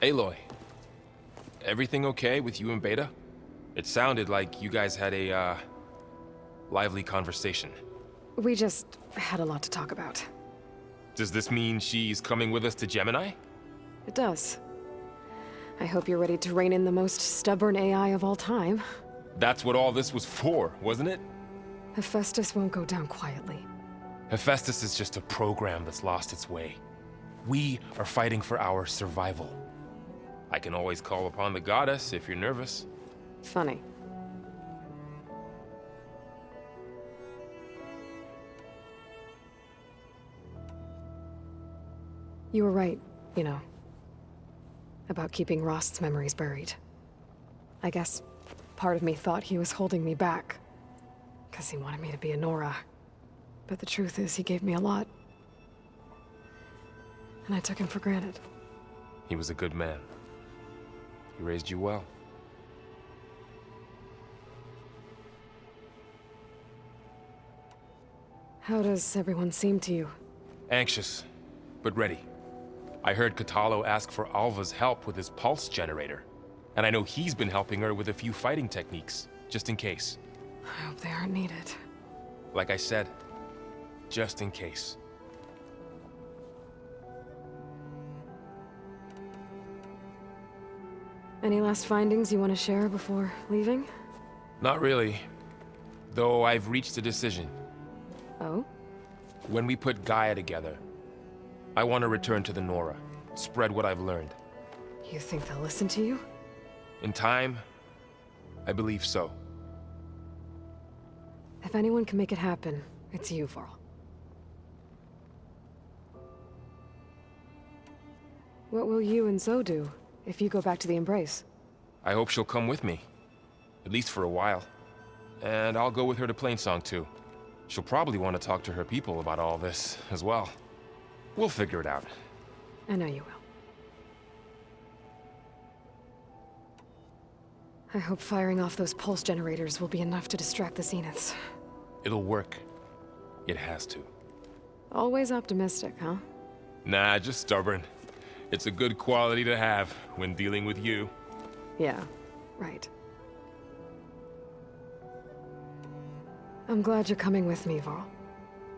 Aloy, everything okay with you and Beta? It sounded like you guys had a, lively conversation. We just had a lot to talk about. Does this mean she's coming with us to Gemini? It does. I hope you're ready to rein in the most stubborn AI of all time. That's what all this was for, wasn't it? Hephaestus won't go down quietly. Hephaestus is just a program that's lost its way. We are fighting for our survival. I can always call upon the goddess if you're nervous. Funny. You were right, you know, about keeping Rost's memories buried. I guess part of me thought he was holding me back, because he wanted me to be a Nora. But the truth is, he gave me a lot. And I took him for granted. He was a good man. He raised you well. How does everyone seem to you? Anxious, but ready. I heard Katalo ask for Alva's help with his pulse generator. And I know he's been helping her with a few fighting techniques, just in case. I hope they aren't needed. Like I said, just in case. Any last findings you want to share before leaving? Not really. Though I've reached a decision. Oh? When we put Gaia together, I want to return to the Nora, spread what I've learned. You think they'll listen to you? In time, I believe so. If anyone can make it happen, it's you, Varl. What will you and Zoe do if you go back to the Embrace? I hope she'll come with me. At least for a while. And I'll go with her to Plainsong too. She'll probably want to talk to her people about all this as well. We'll figure it out. I know you will. I hope firing off those pulse generators will be enough to distract the Zeniths. It'll work. It has to. Always optimistic, huh? Nah, just stubborn. It's a good quality to have when dealing with you. Yeah, right. I'm glad you're coming with me, Varl.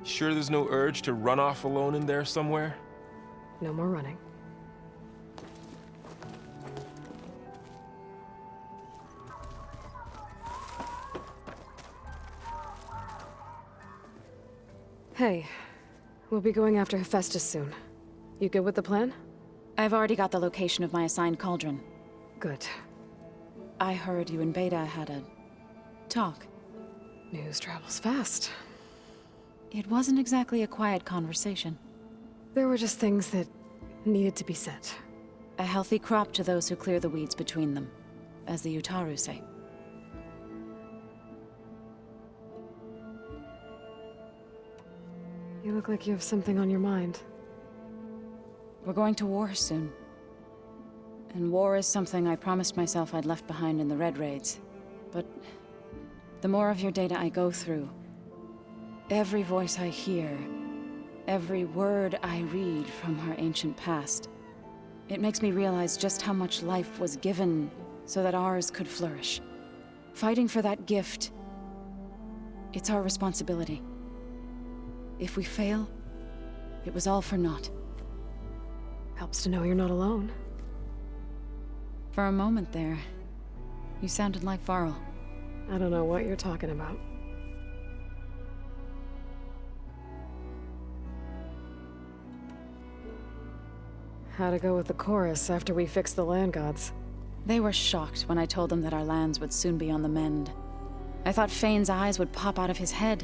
Sure there's no urge to run off alone in there somewhere? No more running. Hey, we'll be going after Hephaestus soon. You good with the plan? I've already got the location of my assigned cauldron. Good. I heard you and Beta had a talk. News travels fast. It wasn't exactly a quiet conversation. There were just things that needed to be said. A healthy crop to those who clear the weeds between them, as the Utaru say. You look like you have something on your mind. We're going to war soon. And war is something I promised myself I'd left behind in the Red Raids. But the more of your data I go through, every voice I hear, every word I read from our ancient past, it makes me realize just how much life was given so that ours could flourish. Fighting for that gift, it's our responsibility. If we fail, it was all for naught. Helps to know you're not alone. For a moment there, you sounded like Varl. I don't know what you're talking about. How'd it go with the chorus after we fixed the land gods? They were shocked when I told them that our lands would soon be on the mend. I thought Fane's eyes would pop out of his head.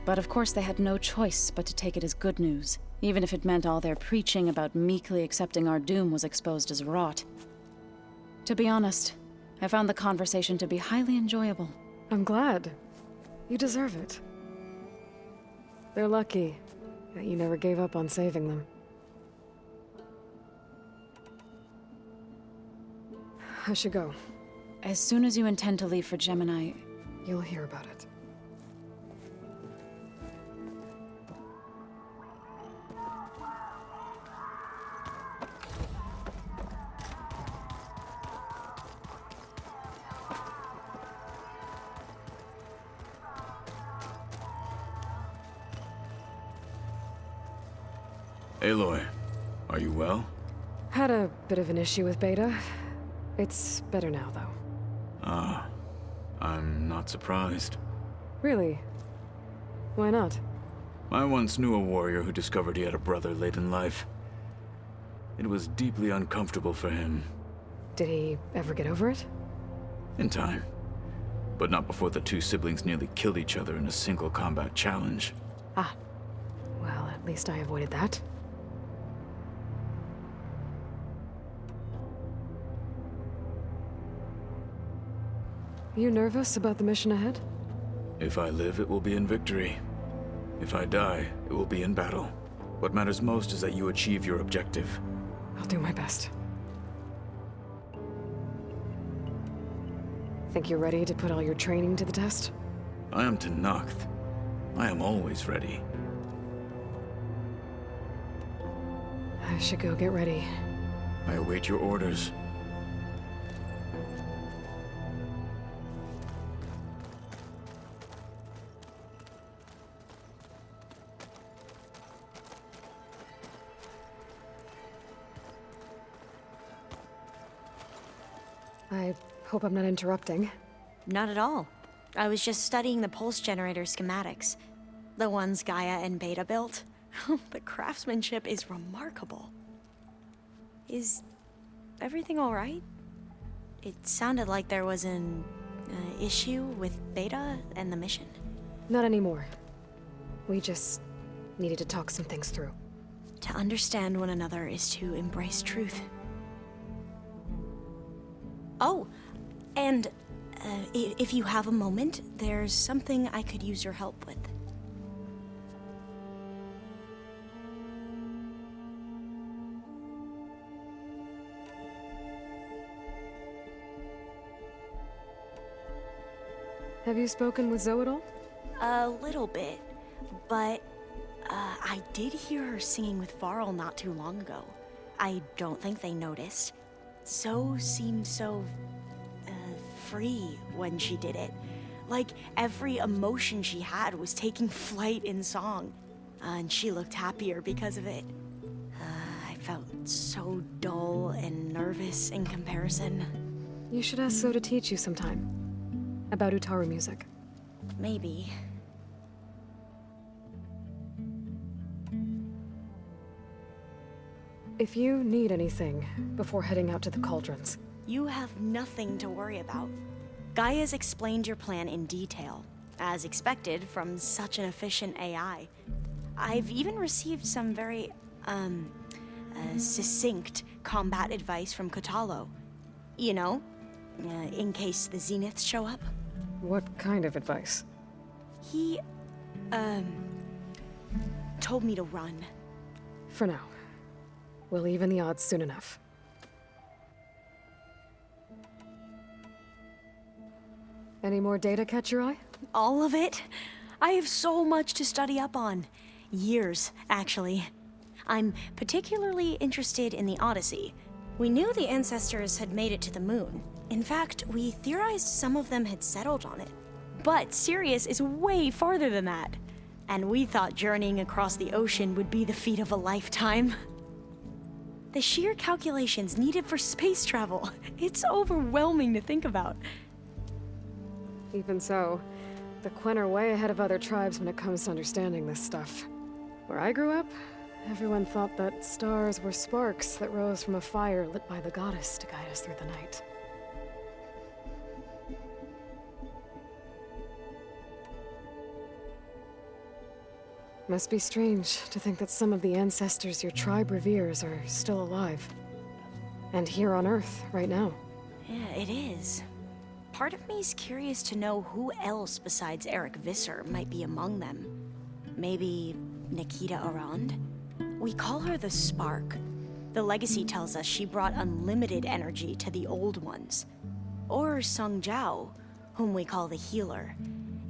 But of course they had no choice but to take it as good news, even if it meant all their preaching about meekly accepting our doom was exposed as rot. To be honest, I found the conversation to be highly enjoyable. I'm glad. You deserve it. They're lucky that you never gave up on saving them. I should go. As soon as you intend to leave for Gemini, You'll hear about it. Aloy, are you well? Had a bit of an issue with Beta. It's better now, though. Ah, I'm not surprised. Really? Why not? I once knew a warrior who discovered he had a brother late in life. It was deeply uncomfortable for him. Did he ever get over it? In time. But not before the two siblings nearly killed each other in a single combat challenge. Ah. Well, at least I avoided that. You nervous about the mission ahead? If I live, it will be in victory. If I die, it will be in battle. What matters most is that you achieve your objective. I'll do my best. Think you're ready to put all your training to the test? I am Tenakth. I am always ready. I should go get ready. I await your orders. I hope I'm not interrupting. Not at all. I was just studying the pulse generator schematics. The ones Gaia and Beta built. The craftsmanship is remarkable. Is everything all right? It sounded like there was an issue with Beta and the mission. Not anymore. We just needed to talk some things through. To understand one another is to embrace truth. Oh, and if you have a moment, there's something I could use your help with. Have you spoken with Zoe at all? A little bit, but I did hear her singing with Varl not too long ago. I don't think they noticed. Zoe seemed so free when she did it. Like every emotion she had was taking flight in song. And she looked happier because of it. I felt so dull and nervous in comparison. You should ask Zoe to teach you sometime. About Utaru music. Maybe. If you need anything before heading out to the cauldrons. You have nothing to worry about. Gaia's explained your plan in detail, as expected from such an efficient AI. I've even received some very, succinct combat advice from Kotalo. You know, in case the Zeniths show up. What kind of advice? He, told me to run. For now. We'll even the odds soon enough. Any more data catch your eye? All of it? I have so much to study up on. Years, actually. I'm particularly interested in the Odyssey. We knew the ancestors had made it to the moon. In fact, we theorized some of them had settled on it. But Sirius is way farther than that. And we thought journeying across the ocean would be the feat of a lifetime. The sheer calculations needed for space travel. It's overwhelming to think about. Even so, the Quen are way ahead of other tribes when it comes to understanding this stuff. Where I grew up, everyone thought that stars were sparks that rose from a fire lit by the goddess to guide us through the night. Must be strange to think that some of the ancestors your tribe reveres are still alive. And here on Earth, right now. Yeah, it is. Part of me is curious to know who else besides Eric Visser might be among them. Maybe Nikita Arand? We call her the Spark. The legacy tells us she brought unlimited energy to the old ones. Or Sung Jiao, whom we call the Healer.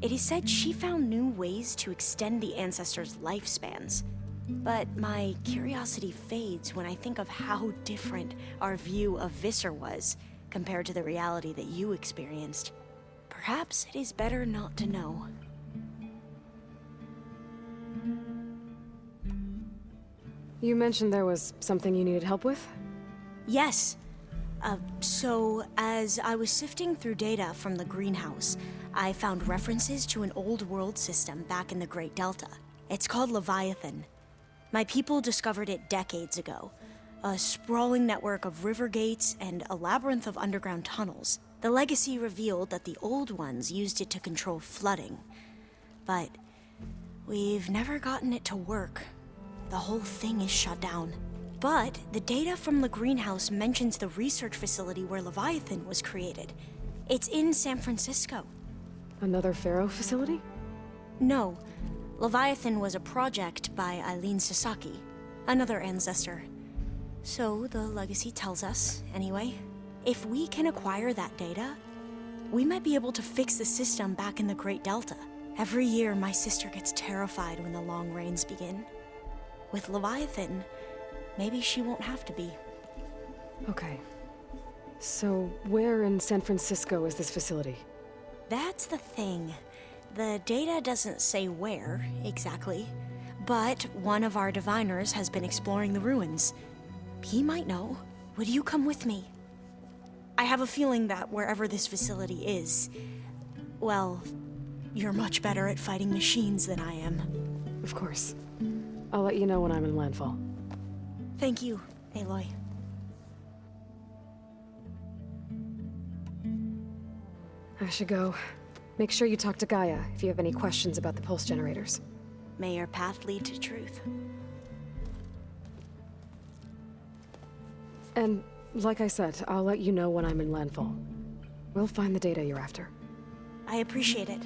It is said she found new ways to extend the ancestors' lifespans. But my curiosity fades when I think of how different our view of Visser was compared to the reality that you experienced. Perhaps it is better not to know. You mentioned there was something you needed help with? Yes. So, as I was sifting through data from the greenhouse, I found references to an old world system back in the Great Delta. It's called Leviathan. My people discovered it decades ago. A sprawling network of river gates and a labyrinth of underground tunnels. The legacy revealed that the old ones used it to control flooding. But we've never gotten it to work. The whole thing is shut down. But the data from the greenhouse mentions the research facility where Leviathan was created. It's in San Francisco. Another Pharaoh facility? No. Leviathan was a project by Eileen Sasaki, another ancestor. So the legacy tells us, anyway. If we can acquire that data, we might be able to fix the system back in the Great Delta. Every year, my sister gets terrified when the long rains begin. With Leviathan, maybe she won't have to be. Okay. So, where in San Francisco is this facility? That's the thing. The data doesn't say where, exactly. But one of our diviners has been exploring the ruins. He might know. Would you come with me? I have a feeling that wherever this facility is, well, you're much better at fighting machines than I am. Of course. I'll let you know when I'm in landfall. Thank you, Aloy. I should go. Make sure you talk to Gaia if you have any questions about the pulse generators. May your path lead to truth. And, like I said, I'll let you know when I'm in landfall. We'll find the data you're after. I appreciate it.